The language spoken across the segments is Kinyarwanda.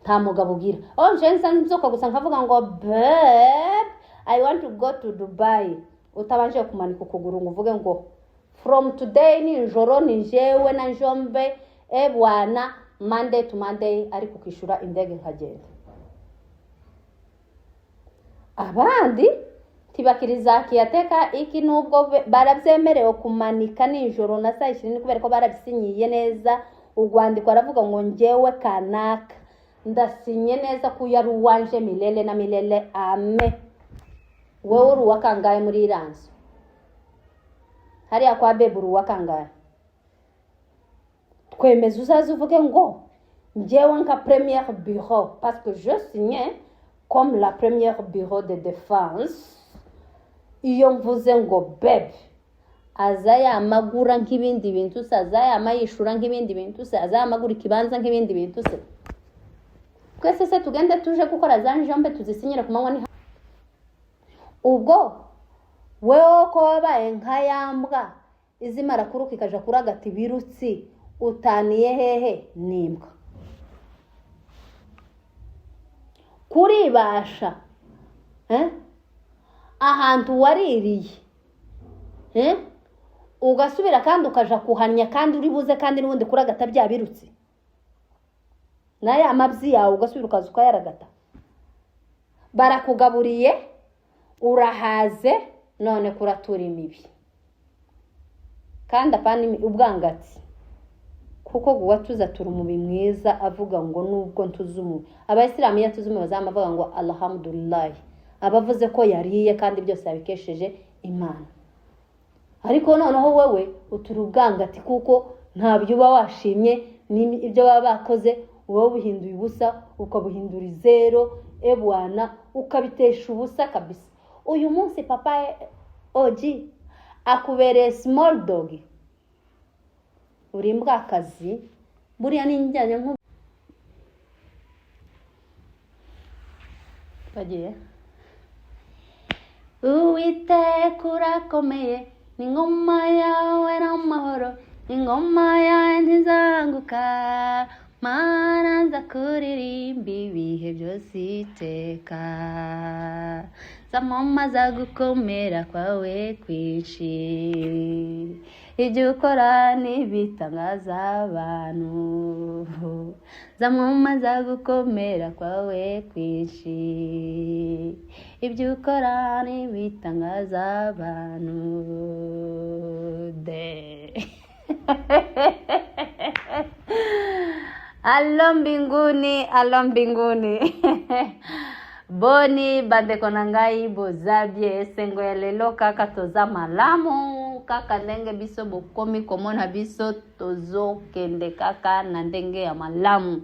nta mugabo ugira. Nje nsanze nzoka gusa nkavuga ngo babe I want to go to Dubai, utabanje kumanika ukuguru ngo uvuge ngo from today ni njoro ni jewe na njombe bwana Monday to Monday ariko kishura indege nkagenda. Abandi tibakiriza kiyateka iki nubwo barabyemerewe kumanika nijoro na saa 20 kubera ko barabisinyiye neza. Urwandiko aravuga ngo ngewe kanaka ndasinye neza ko yari uwanje milele na milele ame. Wewe uri wakangaye muri iranzo hariya kwa beburu wakangaye twemeza uzaza uvuge ngo ngewe nka première bureau parce que je signe comme la première bureau de défense. Iyo mvuze ngo bebe azaya amagura nk'ibindi bintu se, azaya amayishura nk'ibindi bintu se, azaya amagura ikibanza nk'ibindi bintu se, twese se tugende tuje gukora za njombe tuzisinyira ku manywa ni ubwo wewe ko wabaye nkayambwa izimara kuruka ikaja kuragata ibirutsi utaniye hehe nimbwa kuribasha ahantu waririye ugasubira kandi ukaja kuhanya kandi uri buze kandi n'ubundi kuragata bya birutsi naye amabyi yawe ugasubira ukaza ukayaragata. Barakugaburiye urahaze none kuratura imibi kandi apana ubwangati kuko guwatuza turi umubi mwiza avuga ngo nubwo ntuzumu. Abayisilamu yatuzumu bazamavuga ngo alhamdulillah, abavuze ko yariye kandi byose yabikesheje Imana. Ariko noneho wewe utura ubwangati kuko ntabyo uba washimye ibyo baba bakoze uba buhinduye ubusa ukabuhindura zero bwana ukabitesha ubusa kabisa. Uyu munsi papa oji akubereye small dog uri mbwakazi buriya ninjyanye nko bagiye Uwiteka urakomeye n'ingoma yawe n'amahoro ingoma yawe ntizanguka Mana nza kuririmba ibihe byose iteka zamamaza gukomera kwawe kwinshi ibyo ukora n'ibitangaza abantu zamamaza gukomera kwawe kwinshi ibyo ukora n'ibitangaza abantu de Alo mbinguni Boni bandeko nangai bozabie sengo ya lelo kaka toza malamu kaka ndenge biso bokomi komona biso tozo kende kaka na ndenge ya malamu.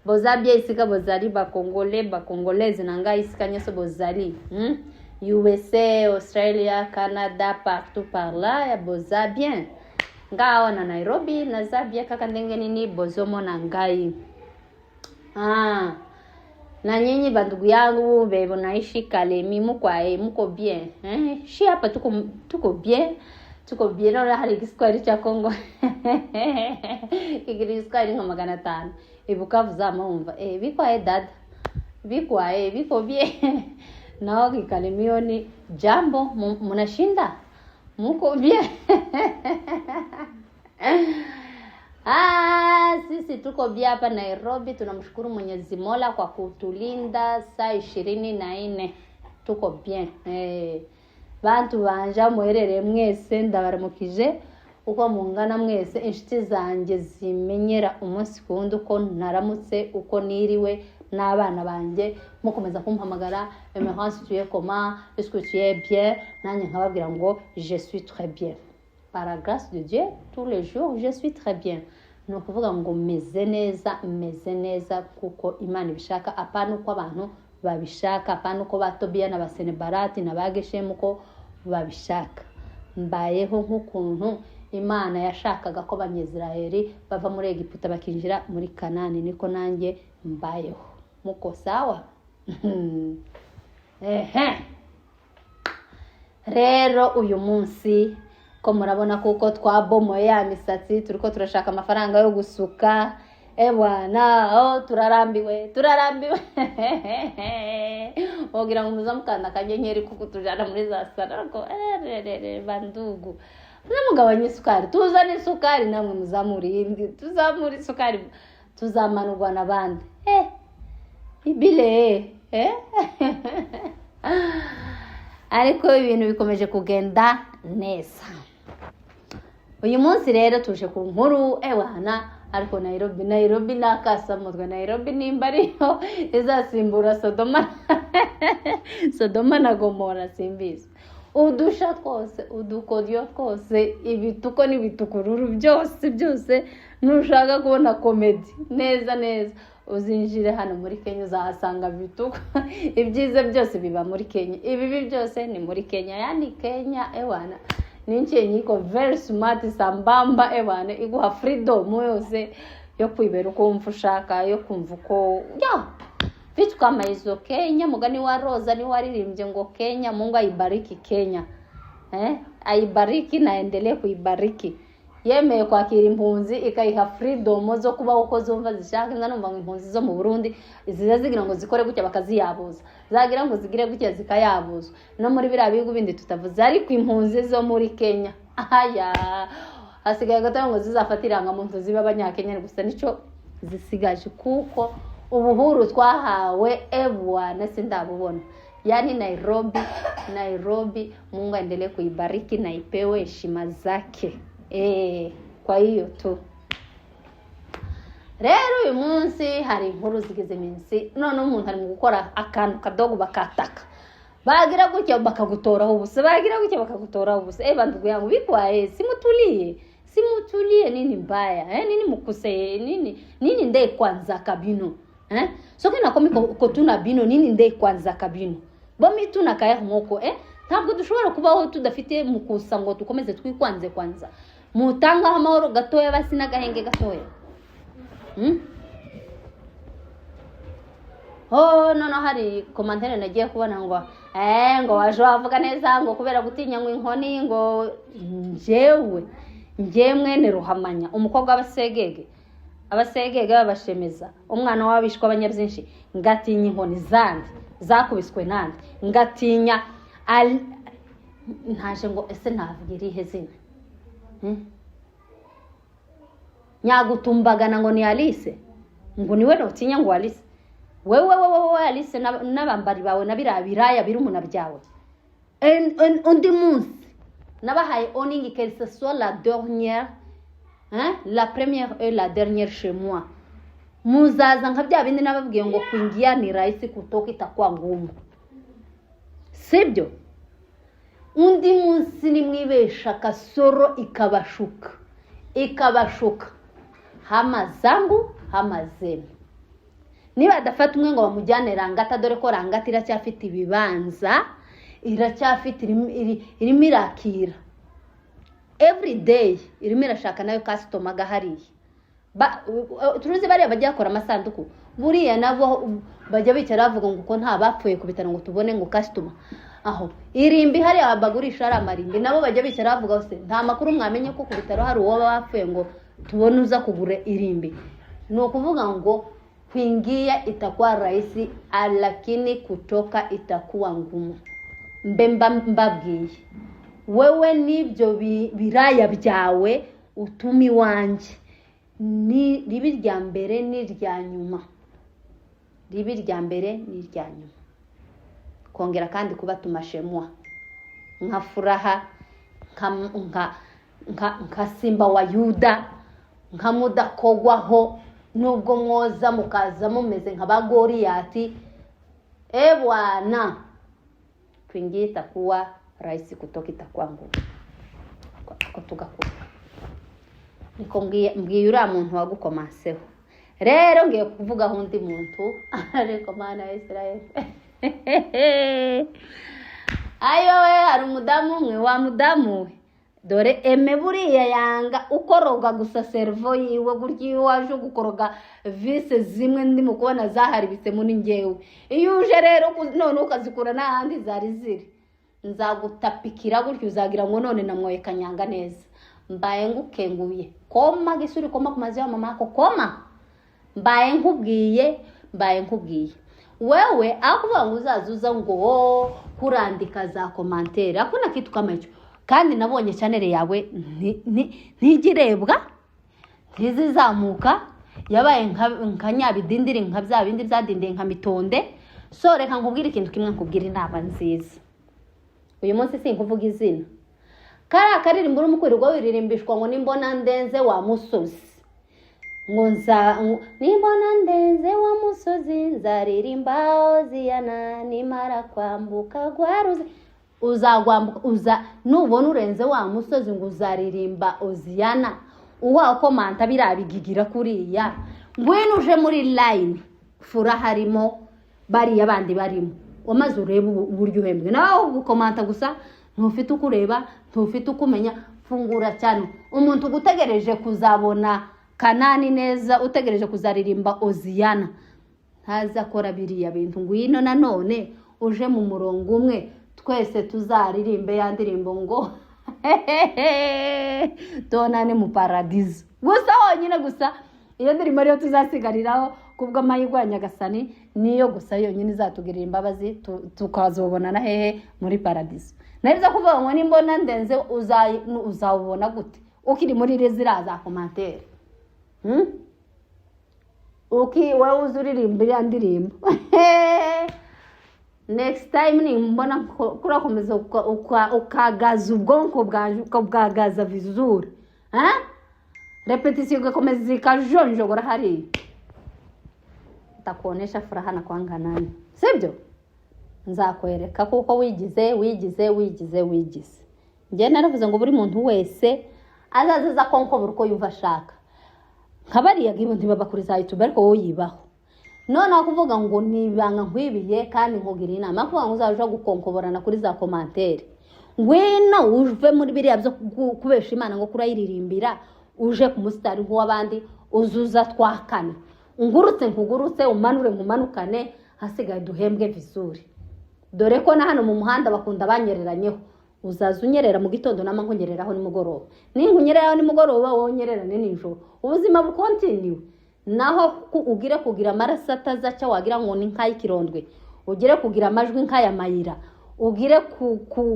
Bozabie isika bozali ba congolaise nangai isika nyeso bozali USA, Australia, Canada, partout par là ya bozabien. Ngao na Nairobi na Zambia kaka ndenge nini bozomo na ngai. Na nyinyi bandugu yangu bebo naishi Kalemi muko bien shi hapa tuko bien na hali kiswahili cha Kongo kigiri kiswahili nka 500 Bukavu za maumva bikwa dad biko bien nao kikalemioni jambo munashinda muko bien sisi tuko bia hapa Nairobi. Tunamshukuru Mwenyezi Mola kwa kutulinda saa 24 tuko bien. Bantu banja muherere mwese ndabaramukije uko mungana mwese inshuti zanjye zimenyera umunsi kundi uko naramutse uko niriwe n'abana banje mukomeza kumpamagara emerance tu es comment est-ce que tu es bien nanye nkababwira ngo je suis très bien par la grâce de Dieu tous les jours je suis très bien. No kuvuga ngo meze neza kuko Imana ibishaka apana uko abantu babishaka apana uko batobiya na basenebarati na bageshemu ko babishaka. Mbayeho nk'ukuntu Imana yashakaga ko abanyezraeli bava muri Egiputa bakinjira muri Kanani niko nanjye mbayeho. Muko sawa? Rero uyu munsi ko murabona kuko twabomoye ya misatsi turiko turashaka amafaranga yo gusuka bwana turarambiwe ogira ngo muzamukanda kanyenyeri kuko tujana muri za sarako bandugu namugabanya isukari tuzane isukari namwe muzamurindi tuzamura isukari tuzamanurwa nabandi ibile ariko ibintu bikomeje kugenda neza. Uyu munsi rero tuje ku nkuru bwana ariko Nairobi nakasamutwe. Nairobi nimba ariyo izasimbura Sodoma na Gomora simbizi. Udusha twose udukodyo twose ibituko n'ibitukururu byose nushaka kubona comedy neza uzinjire hano muri Kenya uzahasanga bituko. Ibyiza byose biba muri Kenya, ibibi byose ni muri Kenya. Yani Kenya bwana ninche nyiko very smart sambamba bwana iguha freedom yose yo kwibera uko wumva ushaka, yo kumva uko vitu kama hizo. Kenya mugani wa Roza ni waririmbye ngo Kenya Mungu aibariki Kenya. Aibariki na endelee kuibariki. Yemeye kwakira impunzi ikayiha freedom zo kuba uko zumva zishaka. Nganumva ngo impunzi zo mu Burundi zigira ngo zikore gutya bakaziyabuza, zagira ngo zigire gutya zikayabuzwa. No muri bira bigo bindi tutavuze ariko impunzi zo muri Kenya hasigaye gato ngo zizafatiranga mu nzu ziba abanyakenya gusa nico zisigaje kuko ubuhuru twahawe bwana sindabubona. Yani Nairobi Mungu aendelee kuibariki na ipewe heshima zake. Kwa hiyo tu rero uyu munsi hari inkuru zigeze minsi none umuntu ari mu gukora akantu kadogo bakataka bagira gutya bakagutoraho ubusa bandugu yangu bikwaye simutulie nini mbaya nini mukuse nini ndeye kwanza kabino soki nakomi ko tuna bino nini ndeye kwanza kabino bomi tunakaya nkoko ntabwo dushobora kubaho tudafite mukusa ngo tukomeze twikwanze kwanza mutanga amahoro gatoya basi n'agahenge gatoya. Nono hari commentaire nagiye kubona ngo ngo waje wavuga neza ngo kubera gutinya ngo inkoni ngo njye mwene Ruhamanya umukobwa abasegege babashemeza umwana wabishwa abanyabyinshi ngatinya inkoni zandi zakubiswe nandi ngatinya ntaje ngo ese navuga irihe zina nyagutumbagana ngo ni Alice ngo niwe notinya ngo Alice wewe Alice nabambari bawe nabirabiraya birumuna byawe undi munsi nabahaye oningi que ce soit la dernière la première et la dernière chez moi muzaza nka bya bindi nababwiye ngo kuingia ni rahisi kutoka itakuwa ngumu sibyo. Undi munsi nimwibesha kasoro ikabashuka hama zangu hama zenu. Niba dafata umwe ngo bamujyane Rangata dore ko Rangata iracyafite ibibanza iracyafite irimo irakira every day irimo irashaka nayo customer gahariye turuzi bari bajya akora amasanduku buriya nabo bajya bicara bavuga ngo uko nta bapfuye kubitana ngo tubone ngo customer aho irimbi hari abagurisha ari amarimbi nabo bajya bicara bavuga hose nta makuru mwamenye ko kubitaro hari uwo bapfuye ngo tubone uza kugura irimbi. No kuvuga ngo kuingia itakuwa rahisi lakini kutoka itakuwa ngumu. Mbabwiye wewe nibyo biraya byawe utumi wanje ni ribi rya mbere ni rya nyuma kongera kandi kuba tumashemwa nka furaha nka simba wa Yuda nka mudakogwaho nubwo mwoza mukaza mumeze nka bagoriyati bwana kuingia itakuwa rahisi kutoka itakuwa ngumu ko tugakora niko mbwiye uriya muntu wagukomaseho rero ngiye kuvuga undi muntu ariko mana ya Israel ayowe hari umudamu umwe wa mudamu dore buriya yanga ukoroga gusa servo yiwe guryo waje gukoroga vise zimwe ndimo kubona zaharibitse muri ngewe iyo uje rero none ukazikura n'ahandi zari ziri nzagutapikira gutyo uzagira ngo none namwoye kanyanga neza mbaye ngukenguye koma gisuri koma kumazi ya mama ko koma mbaye nkubwiye wewe akuvuga ngo uzazuza ngo kurandika za commentaire akuna kitu kama hicho kandi nabonye channel yawe ntigirebwa ntizizamuka yabaye nka nyabidindiri nka bya bindi byadindiye nka mitonde so reka nkubwire ikintu kimwe nkubwira inama nziza uyu munsi sinkuvuga izina karirimbo urumukwirirwa wiririmbishwa ngo nimbona ndenze wa musozi ngo nimbona ndenze wa musozi nzaririmba Oziyana nimara kwambuka gwaruzi uzagwambuka nubona urenze wa musozi ngo uzaririmba Oziyana uwa komanta birabigigira kuriya ngwino uje muri line fura harimo bari abandi barimo umaze ureba uburyo uhembwe nawe ukomanta gusa ntufite ukureba ntufite ukumenya fungura cyane umuntu gutegereje kuzabona Kanani neza utegereje kuzaririmba Oziyana ntaza akora biriya bintu ngwino nanone uje mu murongo umwe twese tuzaririmbe yandirimbo ngo tonane mu paradizo gusa honyine gusa iyo ndirimbo ariyo tuzasigariraho kubwo amahirwe ya Nyagasani niyo gusa yonyine izatugirira imbabazi tukazobonana hehe muri paradizo nariza kuvuga ngo nimbona ndenze uzawubona gute ukiri muri rezira za commentaire wewe uzuririmbira ndirimbo next time nimbona kurakomeza ukagaza ubwonko bwagaza vizuri repetition gakomeza ikajonjogora hari takuonesha furaha na kwanganani sibyo nzakwereka kuko wigize nge naravuze ngo buri muntu wese azaza konko buruko yumva shaka nkabariya gibo ntibaba kuri za YouTube ariko wowe yibaho none akuvuga ngo nibanga nkwibiye kandi nkugira inama kuvuga ngo uzaje gukonkoborana kuri za commentaire ngwino uve muri biriya byo kubesha Imana ngo kurayiririmbira uje ku mustari nk'uwabandi uzuza twakane nkugurutse umanure nkumanukane hasigaye duhembwe vizuri dore ko na hano mu muhanda bakunda banyereranyeho uzaza unyerera mu gitondo nama nkunyereraho nimugoroba ninkunyereraho nimugoroba wonyererane nijoro ubuzima bukontinue naho ugire kugira amaraso atazaca wagira ngo ni nkayi kirondwe ugire kugira amajwi nkaya mayira ugire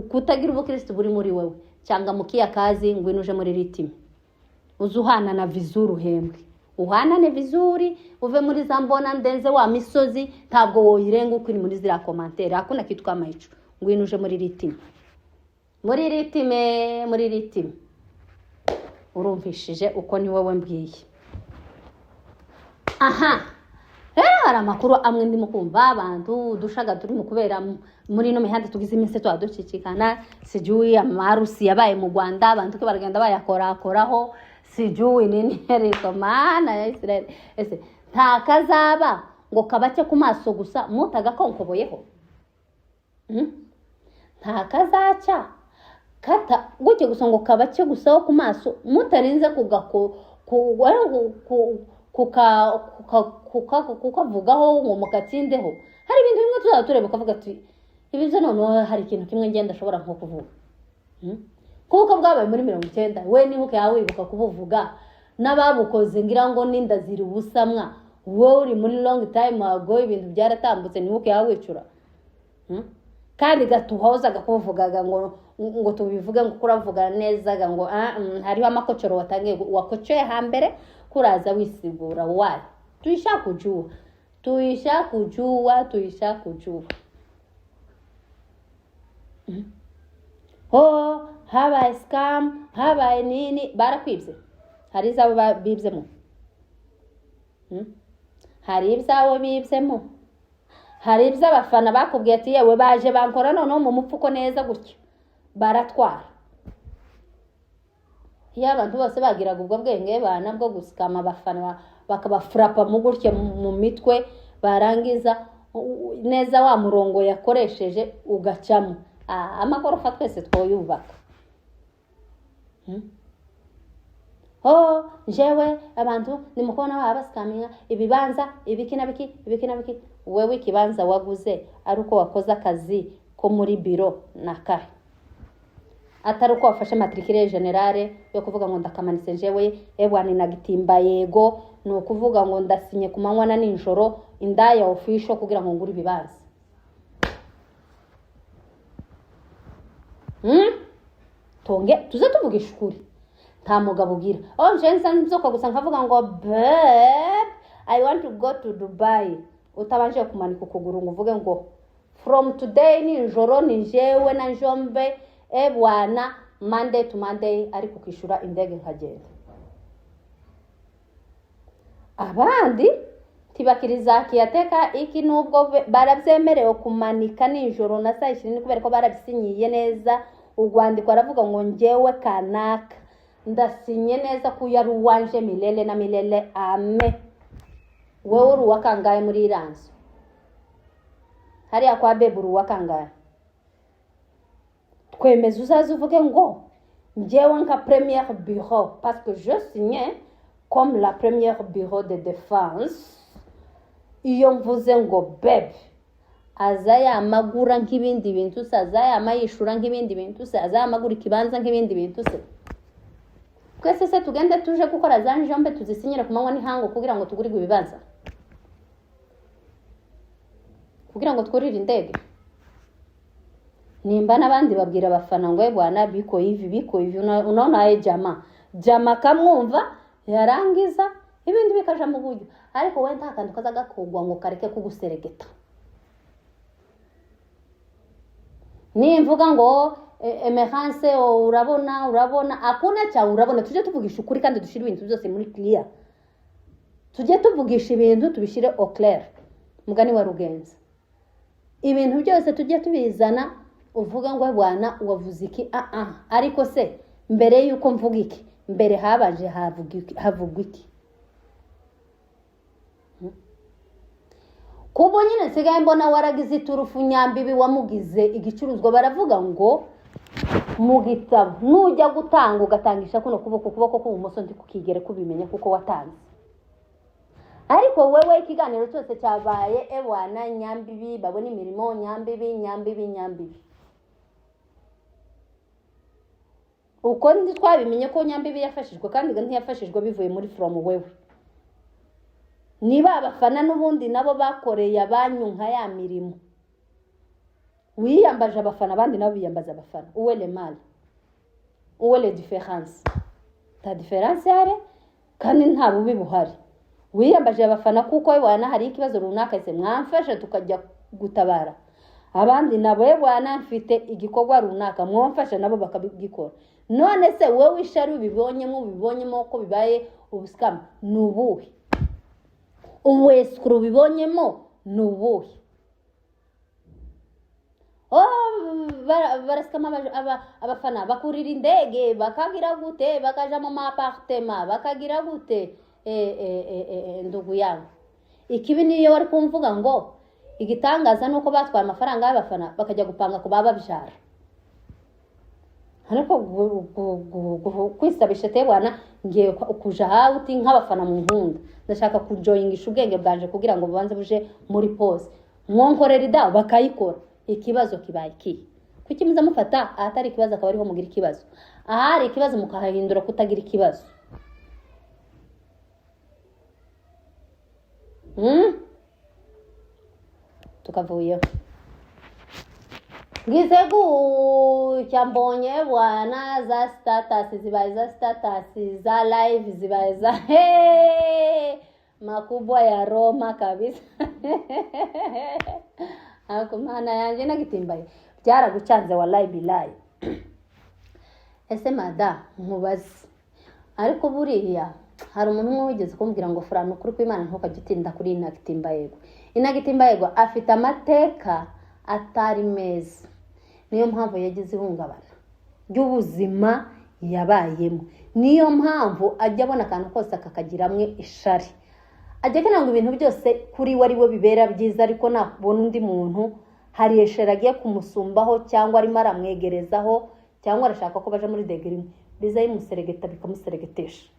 kutagira ubukristo buri muri wewe cyangwa mukiya kazi ngwino uje muri ritime uzuhana na vizuri uhembwe uhanane vizuri uve muri za mbona ndenze wa misozi ntabwo woyirenga uko iri muri zira commentaire akuna kitwa mayico ngwino uje muri ritime urumvishije uko ni wowe mbwiye rero hari amakuru amwe ndimo kumva abantu dushaga turi mu kubera muri no mihanda tugize iminsi twaducicikana sijui amarusi yabaye mu Rwanda abantu ke baragenda bayakoraho sijui nini reko mana ya Israel ese nta kazaba ngo kabace ku maso gusa mutaga konkoboyeho nta kazaca kata gutye gusa ngo kabace gusa ku maso mutarinze kukavugaho ngo mukatsindeho hari ibintu bimwe tuzatureba ukavuga ati ibyo none hari ikintu kimwe ngenda ashobora nko kuvuga kuko bwabaye muri 90 we nibuke yawe wibuka kubuvuga nababukoze ngira ngo ninda ziri ubusamwa wowe uri muri long time ago ibintu byaratambutse nibuke yawe wicura kandi gatuhoza gakuvugaga ngo tubivuge ngo kuravuga neza ngo hariho amakocoro watangiye wakocoye hambere kuraza wisigura why tuisha kujua haba scam haba nini barakwibye hari izabo bibyemo hari ibyawo bibyemo hari iby'abafana bakubwiye ati yewe baje bankora none mu mupfuko neza gutyo baratwara iyo abantu bose bagiraga ubwo bwenge bana bwo gusikama abafana bakabafrapa mu gutyo mu mitwe barangiza neza wa murongo yakoresheje ugacamo amagorofa twese twoyubaka jewe abantu nimukona abasikaminga ibibanza ibiki wewe ikibanza waguze ari uko wakoze akazi ko muri biro nakahe atari uko wafashe matricule generale yo kuvuga ngo ndakamanitse jewe ebwana inagitimba yego no kuvuga ngo ndasinye ku manywa na ninjoro indaya official kugira ngo ngure ibibanza. Tonge tuze tuvugisha ukuri nta mugabo ugira nje nsanze nzoka gusa nkavuga ngo babe I want to go to Dubai utabanje kumanika ukuguru ngo uvuge ngo from today ninjoro nijewe na njombe ebwana Monday to Monday ariko kwishura indege nkagenda. Abandi tibakiriza kiyateka iki nubwo barabyemerewe kumanika ninjoro na saa 20 kubera ko barabisinyiye neza ugwandiko aravuga ngo njewe kanaka ndasinye neza ko yari uwanje milele na milele ame. Wewe uri wakangaye muri iranzo hariya kwa beburu wakangaye kwemeza uzaza uvuge ngo njewe nka première bureau parce que je signe comme la première bureau de défense. Iyo mvuze ngo bebe azaya amagura nk'ibindi bintu se azaya amayishura nk'ibindi bintu se azaya amagura ikibanza nk'ibindi bintu se twese se tugende tuje gukora za njombe tuzisinyira ku manywa n'ihango kugira ngo tugurirwe ibibanza kugira ngo twurire indege. Nimba nabandi babwira abafana ngo bwana biko hivi unaona jama kamwumva yarangiza ibindi bikaja mu buryo ariko we nta kantu kaza gakugwa ngo kareke kuguseregeta. Nimvuga ngo emergence urabona akuna cha urabona tuje tuvugisha ukuri kandi dushira ibintu byose muri clear. Tuje tuvugisha ibintu tubishire au clair mugani wa Rugenza. Ibintu byose tuje tubizana uvuga ngo bwana wavuze iki ariko se mbere yuko mvuga iki mbere habaje havugwa iki kubo nyine nsigaye mbona waragize iturufu nyambibi wamugize igicuruzwa baravuga ngo mu gitabo nujya gutanga ugatangisha kuno kuboko k'ubumoso ndi kukigere kubimenya kuko watanze ariko wewe ikiganiro cyose cyabaye ebwana nyambibi babona imirimo nyambibi uko ndi twabimenye ko nyambibi yafashijwe kandi ntiyafashijwe bivuye muri from wewe. Niba abafana n'ubundi nabo bakoreye abanyu nka ya mirimo wiyambaje abafana abandi nabo biyambaza abafana uwe le mal uwe le différence ta différence yare kandi nta bubi buhari wiyambaje abafana kuko wana hari ikibazo runaka ese mwamfasha tukajya gutabara abandi nabo bwana mfite igikorwa runaka mwamfasha nabo bakabigikora none se wowe ishari ubibonyemo ko bibaye ubuskam nubuhe uweskuru bibonyemo nubuhe baraskama abafana bakurira indege bakagira gute bakaja mu appartement bakagira gute ndugu yangu ikibi niyo wari kumvuga ngo igitangaza nuko batwaye amafaranga y'abafana bakajya gupanga ku bababijara ariko kwisabisha tebwana ngiye kuja hauti nk'abafana mu nkunda ndashaka kujoyingisha ubwenge bwanje kugira ngo bubanze buje muri pause mwonkorera ida bakayikora ikibazo kibaye ki kuki muza mufata atari ikibazo akaba ariho mugira ikibazo ahari ikibazo mukahindura kutagira ikibazo tukavuye Gisegu cyambonye bwana za status zibaye za status za live zibaye za makubwa ya Roma kabisa ako mana yanje nagitimbaye byaragucanze wallahi bilahi ese mada mubazi ariko buriya hari umuntu wigeze kumbwira ngo furano kuri kw'Imana ntukagitinda kuri inagitimbayego afite amateka atari meza niyo mpamvu yagize ihungabana ry'ubuzima yabayemo niyo mpamvu ajya abona akantu kose akakagiramwe ishari ajya kana ngo ibintu byose kuri wari we bibera byiza ariko nakubona undi muntu hari eshera agiye kumusumbaho cyangwa arimo aramwegerezaho cyangwa arashaka ko baje muri degree biza yimuseregeta bikamuseregetesha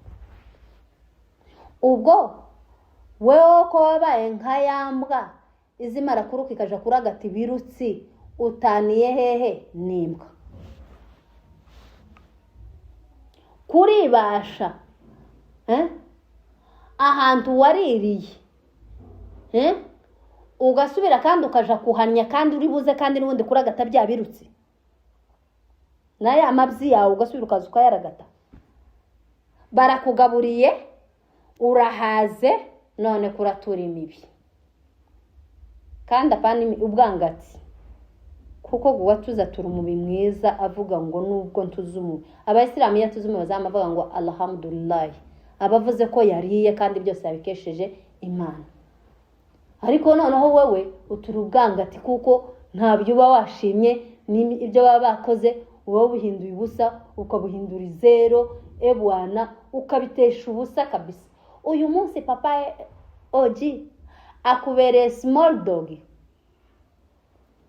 ubwo wewe ko wabaye nkayambwa izimara kuruka ikaja kuragata ibirutsi utaniye hehe nimbwa kuribasha ahantu waririye ugasubira kandi ukaja kuhanya kandi uri buze kandi n'ubundi kuragata byabirutse naye amabyi yawe ugasubira ukaza ukayaragata. Barakugaburiye urahaze none kuratura imibi kandi apana ubwangati kuko guwatuza tura umubi mwiza avuga ngo nubwo ntuzumu. Abayisilamu yatuzumu bazamavuga ngo alhamdulillah, abavuze ko yariye kandi byose yabikesheje Imana. Ariko noneho wewe utura ubwangati kuko ntabyo uba washimye ibyo baba bakoze uba buhinduye ubusa ukabuhindura zero ebwana ukabitesha ubusa kabisa. Uyu munsi papa Oji akubereye small dog,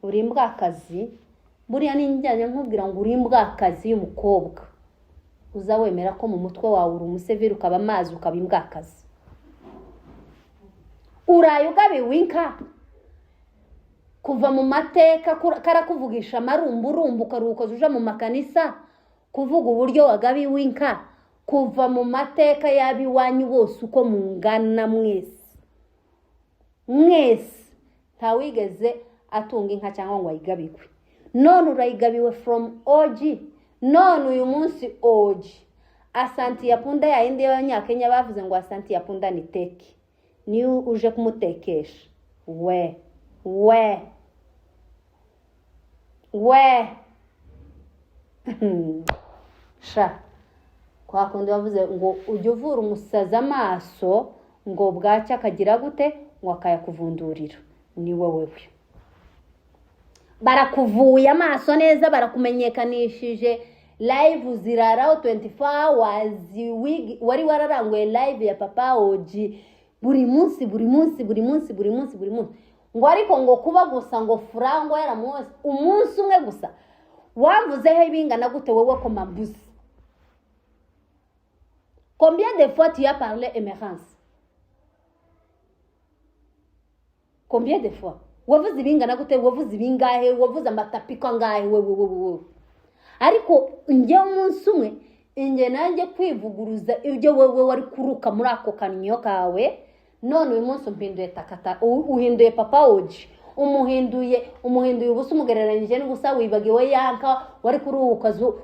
uri imbwakazi. Buriya ninjyanye nkubwira ngo uri imbwakazi y'umukobwa uza wemera ko mu mutwe wawe uri umuseveri ukaba amazi ukaba imbwakazi. Uraye ugabiwe inka kuva mu mateka karakuvugisha marumburumbu ukaruko uja mu makanisa kuvuga uburyo wagabiwe inka kuva mu mateka yabiwanyu bose uko mungana mwese ntawigeze atunga inka cyangwa ngo ayigabikwe. None urayigabiwe from OG. None uyu munsi OG asanti ya punda ya indi y'abanyakenya bavuze ngo asanti ya punda ni teki, ni uje kumutekesha we sha kwa kundi bavuze ngo ujye uvura umusaza amaso ngo bwacya akagira gute ngo akayakuvundurira. Ni wewe barakuvuye amaso neza, barakumenyekanishije live ziraraho 24 hours wari wararanguye live ya papa Oji buri munsi ngo ariko ngo kuba gusa ngo Frango yaramuzi umunsi umwe gusa wavuzeho ibingana gute wewe ko mambuzi. Combien de fois tu as parlé émérance? Combien de fois? Wavuze ibingana gute? Wavuze ibingahe? Wavuze amatapiko angahe? Wewe ariko nje umunsi umwe inge nanjye kwivuguruza ibyo wewe wari kuruka muri ako kanyo kawe. None uyu munsi umpinduye takata, uhinduye papa Oji, umuhinduye ubusa umugereranyije n'ubusa wibagiwe yanka wari kuri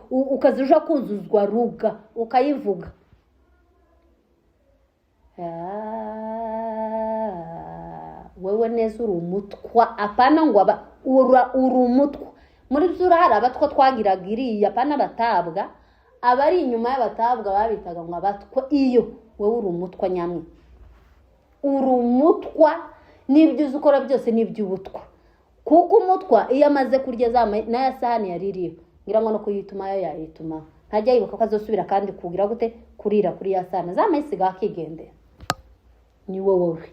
ukazuja kuzuzwa ruga ukayivuga. Wewe neza uri umutwa apana ngo uri umutwa. Muri byura hari abatwa twagiragiriye apana batabwa, abari inyuma y'abatabwa babitaga ngo abatwa. Iyo wewe uri umutwa nyamwe, uri umutwa n'ibyo uzukora byose n'iby'ubutwa. Kuko umutwa iyo amaze kurya na ya sahani yaririye ngira ngo no kuyituma yo yayituma ntajya yibuka ko azosubira kandi kugira gute kurira kuri ya sahani zamayisiga akigendera. Ni wowe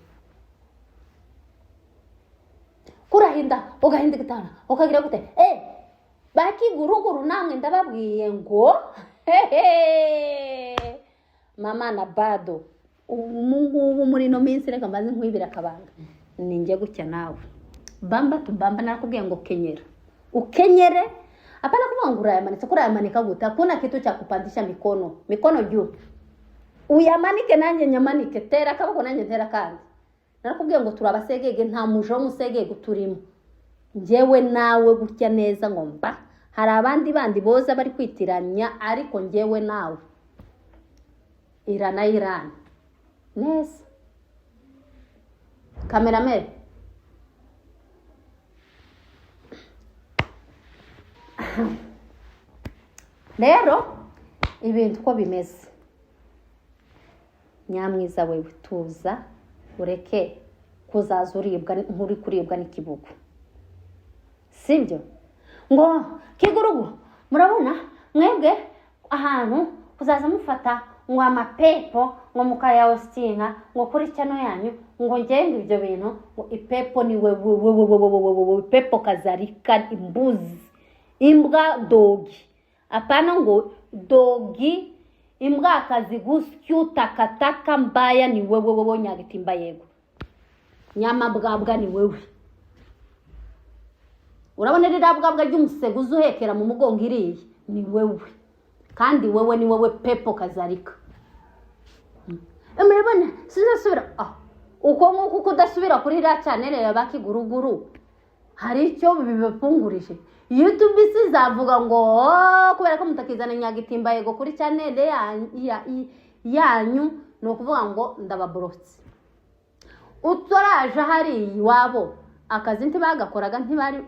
kurahinda ugahinda gitana ukagira gute bakiguruguru namwe ndababwiye ngo mama na bado umungu muri no minsi reka mbaze nkwibira kabanga ninjye gutya nawe bamba tubamba nakubwiye ngo kenyera ukenyere apana kumangura yamanitse kuri yamanika guta kuna kitu cha kupandisha mikono juu uyamanike nanjye nyamanike tera kabako nanjye tera kandi narakubwiye ngo turabasegege nta mujo musegege turimo njewe nawe gutya neza ngo mba hari abandi bandi boza bari kwitiranya ariko njewe nawe Iran neza. Cameraman rero ibintu ko bimeze nyamwiza wewe tuza ureke kuzaza uribwa nkuri kuribwa n'ikibugu sibyo ngo kigurugu murabona mwebwe ahantu kuzaza mufata ngo amapepo ngo mukaya ostinga ngo kuri cyano yanyu ngo ngende ibyo bintu ngo ipepo ni wewe ipepo kazarika imbuzi imbwa dogi apana ngo dogi imbwa kazi gusyu takataka mbaya ni wewe nyagitimba yego nyama bwabwa ni wewe urabona rira bwabwa ry'umusego uzuhekera mu mugongo iriye ni wewe kandi wewe ni wewe pepo kazarika. Murabona sinasubira uko nkuko kudasubira kuri ira channel yabaki guruguru hari icyo bibapungurije. YouTube sizavuga ngo kubera ko mutakizana Nyagitimba Yego kuri channel yanyu no kuvuga ngo ndababrotse. Utoraje hari iwabo akazi ntibagakoraga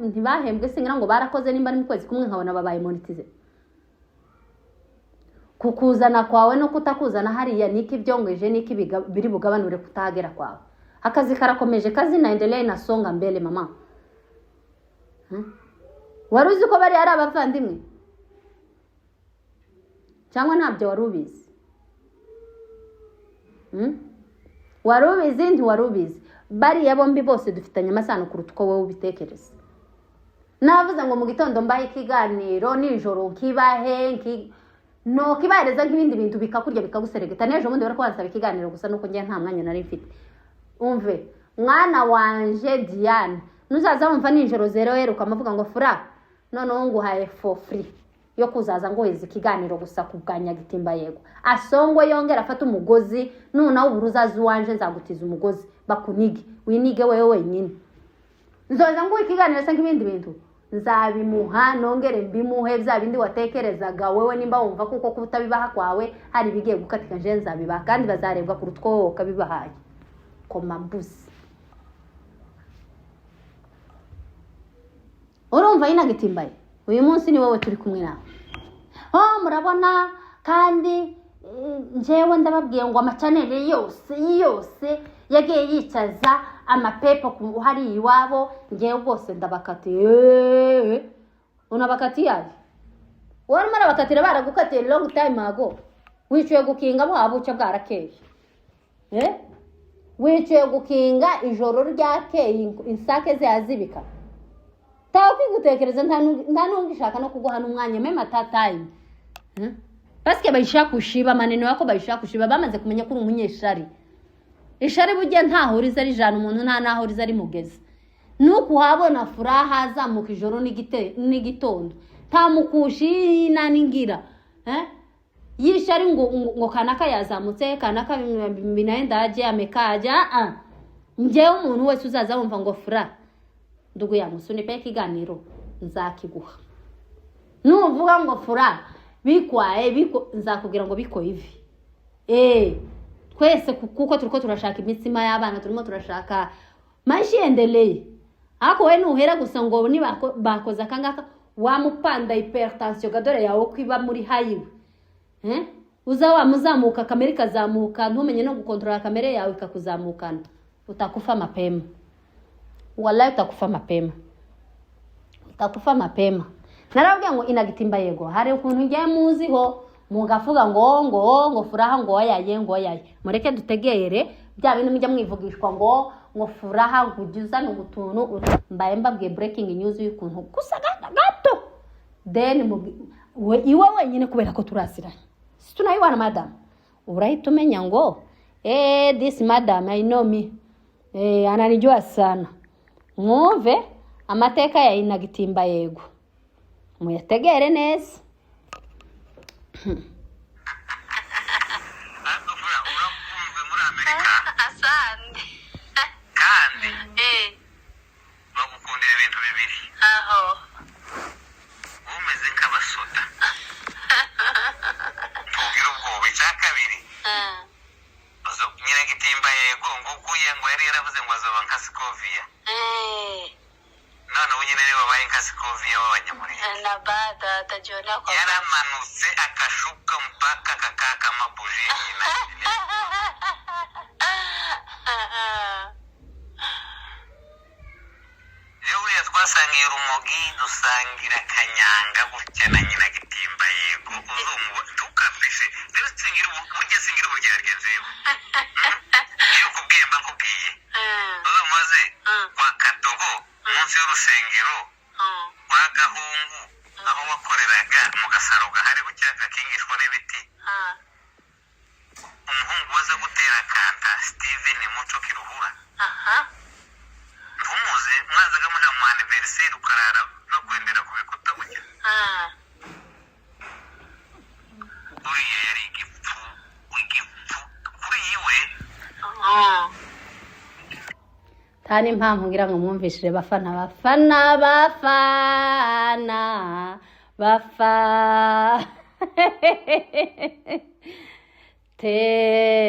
ntibahembwe singira ngo barakoze nimba ari mu kwezi kumwe nkabona babaye monetize. Kukuzana kwawe no kutakuzana hariya niki byongweje niki biri bugabanure kutagera kwawe. Akazi karakomeje, kazi naendelea inasonga mbele mama. Waruzi ko bari ari abavandimwe cyangwa ntabyo warubizi? Warubizi ndi warubizi bari yabombi bose dufitanye amasano kuruta uko wowe ubitekereza. Navuze ngo mu gitondo mbaye ikiganiro nijoro kibahe no kibahereza nk'ibindi bintu bikakurya bikaguseregeta nejo mundi barako bansaba ikiganiro gusa nuko ngiye nta mwanya nari mfite. Umve mwana wanje Diane nuzaza wumva nijoro 0 ukamavuga ngo fura none nguhaye for free yo kuzaza ngo heze ikiganiro gusa kubwanya Gitimba Yego asongwe yongera afata umugozi nuna uburuzazi wanje nzagutiza umugozi bakunige winige wewe wenyine nzoza ngo ikiganiro sanka ibindi bintu nzabimuha nongere mbimuhe bya bindi watekerezaga wewe nimba wumva kuko kutabibaha kwawe hari bigiye gukatika nje nzabibaha kandi bazarebwa ku rutwo kabibahaye koma mbuzi. Urumva ina Gitimba Yego uyu munsi ni wowe turi kumwe nawe. Murabona kandi njewe ndababwiye ngo amachanel yose yagiye yicaza amapepo hari iwabo ngewe bose ndabakatiye. Unabakatiye ari wari marabakatira baragukatiye long time ago wicuye gukinga bo abuca bwarakeye. Wicuye gukinga ijoro ryakeye insake zazibika tawo kwigutekereza nta nungishaka no kuguha n'umwanya mema time. Paske bayishaka kushiba maneno yako bayishaka kushiba bamaze kumenya ko umunyeshari. Ishari bujye ntahuriza ari jana umuntu nta nahuriza ari mugeze. Nuko habona furaha zamuka ijoro n'igitondo. Ta mukushi naningira. Yishari ngo kanaka yazamutse kanaka binaenda aje amekaja nje umuntu wese uzaza wumva ngo fura ndugu yangu sunipe ikiganiro nzakiguha. Nuvuga ngo fura biko nzakubwira ngo biko hivi. Twese kuko turiko turashaka imitsima y'abana turimo turashaka mashi endelee. Ako we nuhera gusa ngo ni bakoza kangaka wamupanda hypertension gadore yawo kwiba muri hayiwe. Uza wamuzamuka kamera kazamuka ntumenye no gukontrola kamera yawe ikakuzamukana utakufa mapema. Wallahi utakufa mapema. Utakufa mapema. Narabwiye ngo ina Gitimba Yego hari ukuntu ngiye muziho mugavuga ngo furaha ngo yaye mureke dutegere bya bintu mujya mwivugishwa ngo furaha gujuza no gutuntu mbaye mbabwiye breaking news y'ukuntu gusa gato then iwe wenyine kubera ko turasiranye tunayibana madam urahita umenya ngo this madam I know me ananijua sana mwumve amateka ya ina Gitimba Yego muyategere neza. Asante kandi bagukundira ibintu bibiri umeze nk'abasoda tugira ubwoba icya kabiri nyina Gitimba Yego ngo kuye ngo yari yaravuze ngo azoba nka Scovia none ubu nyine babaye nka Scovia w'abanyamurenge na bada atajiona kwa yaramanutse akashuka mpaka kakaka mabuji Yuriya twasangiye urumogi dusangira kanyanga gutya na nyina Gitimba Yego uzumva tukafishe rero singira burya singira ubugerageze iyo kubwiye mba nkubwiye uzumaze kwa Kadogo munsi y'urusengero kwa Gahungu aho wakoreraga mu gasaro gahari gutya gakingishwa n'ibiti umuhungu waza gutera kanta Steven Muco Kiruhura ntumuze mwazaga muja mu anniversaire ukarara no kwendera ku bikuta gutya tani impamvu ngira ngo mwumvishire bafana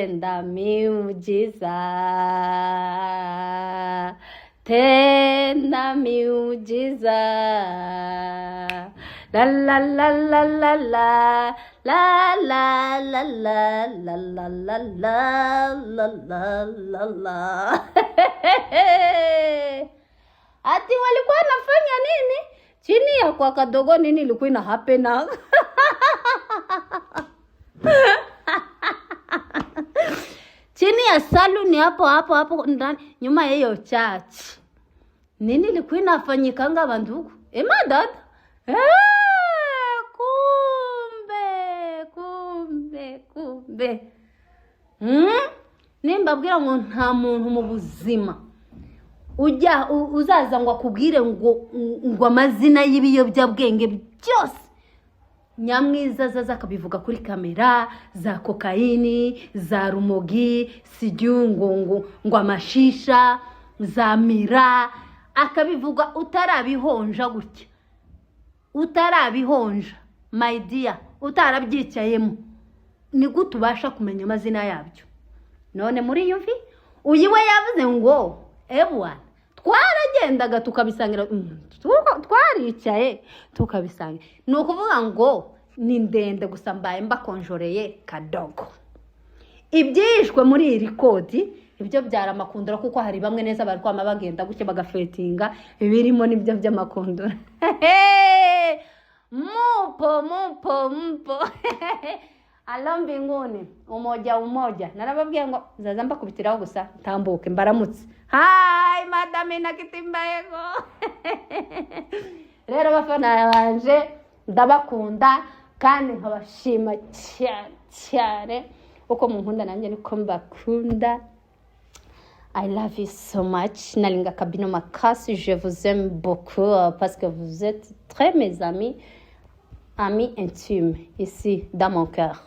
tenda miujiza la la la la la la la la la la la la la la la la. Ati walikuwa nafanya nini chini ya kwa kadogo? Nini ilikuwa ina happen? Chini ya saluni hapo ndani nyuma ya hiyo church. Nini ilikuwa inafanyikanga bandugu? Madad. Kumbe. Nimbabwira ngo nta muntu mu buzima uzaza ngo akubwire ngo amazina y'ibiyobyabwenge byose nyamwiza zaza akabivuga kuri kamera, za kokaini, za rumogi, sijungu ngo amashisha, za mira, akabivuga utarabihonja gutya, utarabihonja my dear, utarabyicayemo, ni gute ubasha kumenya amazina yabyo? None muri yumvi uyiwe yavuze ngo ebwana twaragendaga tukabisangira, twaricaye tukabisangira. Ni ukuvuga ngo ni ndende gusa mbaye mbakonjoreye kadogo. Ibyishwe muri iri kodi ibyo byara makundura, kuko hari bamwe neza bari kwama bagenda guke bagafetinga ibirimo nibyo by'amakundura. Mupo. Alo mbinguni, umoja. Narababwiye ngo zaza mbakubitiraho gusa tambuke mbaramutse. Hi madame Nakitimbayego. Rero bafana banje ndabakunda kandi nkabashima cyane uko munkunda nanjye niko mbakunda. I love you so much. Nalinga Kabino Makasi, je vous aime beaucoup parce que vous êtes très mes amis intimes ici dans mon cœur.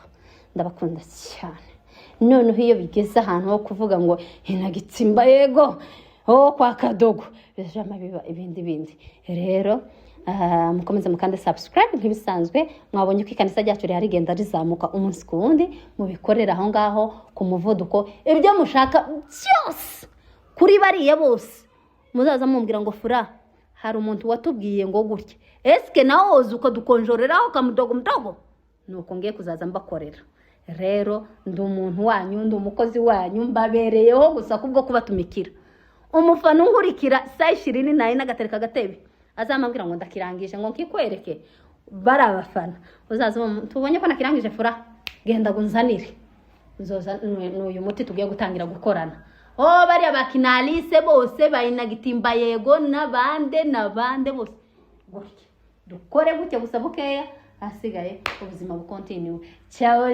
Ndabakunda cyane. None hiyo bigeze ahantu ho kuvuga ngo Nakitimbayego kwa kadogo bijama biba ibindi. Rero mukomeze mukande subscribe nkibisanzwe. Mwabonye ko ikanisa ryacu rihari genda rizamuka umunsi ku wundi, mubikorera aho ngaho ku muvuduko. Ibyo mushaka byose kuri bariye bose muzaza mumbwira ngo fura hari umuntu watubwiye ngo gutya, eske naho ozi uko dukonjoreraho kamudogo nuko ngiye kuzaza mbakorera. Rero ndi umuntu wanyu, ndi umukozi wanyu, mbabereyeho gusa kubwo kubatumikira. Umufana unkurikira saa 24 n'agatereka gatebe azamambwira ngo ndakirangije ngo nkikwereke barabafana. Uzaza tubonye ko nakirangije fura genda gunzanire, uzoza n'uyu muti tugiye gutangira gukorana. Bari abakinalise bose Nakitimbayego nabande bose gutya dukore gutya gusa bukeya, hasigaye ubuzima bukontinue. Ciao.